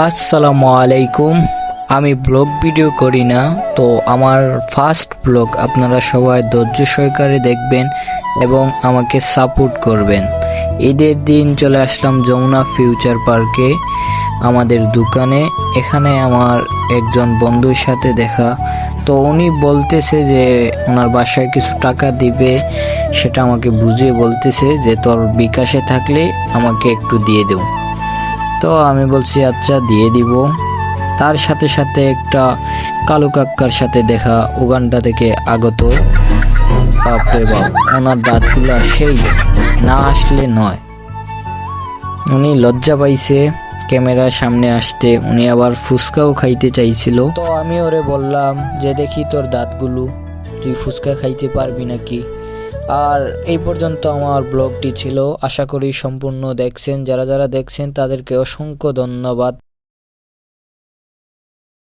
আসসালামু আলাইকুম। আমি ব্লগ ভিডিও করি না, তো আমার ফার্স্ট ব্লগ আপনারা সবাই ধৈর্য সহকারে দেখবেন এবং আমাকে সাপোর্ট করবেন। ঈদের দিন চলে আসলাম যমুনা ফিউচার পার্কে আমাদের দোকানে। এখানে আমার একজন বন্ধুর সাথে দেখা, তো উনি বলতেছে যে ওনার বাসায় কিছু টাকা দিবে, সেটা আমাকে বুঝিয়ে বলতেছে যে তোর বিকাশে থাকলে আমাকে একটু দিয়ে দেও। তো আমি বলছি আচ্ছা দিয়ে দিব। তার সাথে সাথে একটা কালো কাক্কার সাথে দেখা, উগান্ডা থেকে আগত। বাপরে বাপ, ওনার দাঁতগুলা সেই, না আসলে নয়। উনি লজ্জা পাইছে ক্যামেরার সামনে আসতে, উনি আবার ফুচকাও খাইতে চাইছিল। তো আমি ওরে বললাম যে দেখি তোর দাঁতগুলো, তুই ফুচকা খাইতে পারবি নাকি। আর এই পর্যন্ত আমার ব্লগটি ছিল, আশা করি সম্পূর্ণ দেখছেন। যারা যারা দেখছেন তাদেরকে অসংখ্য ধন্যবাদ।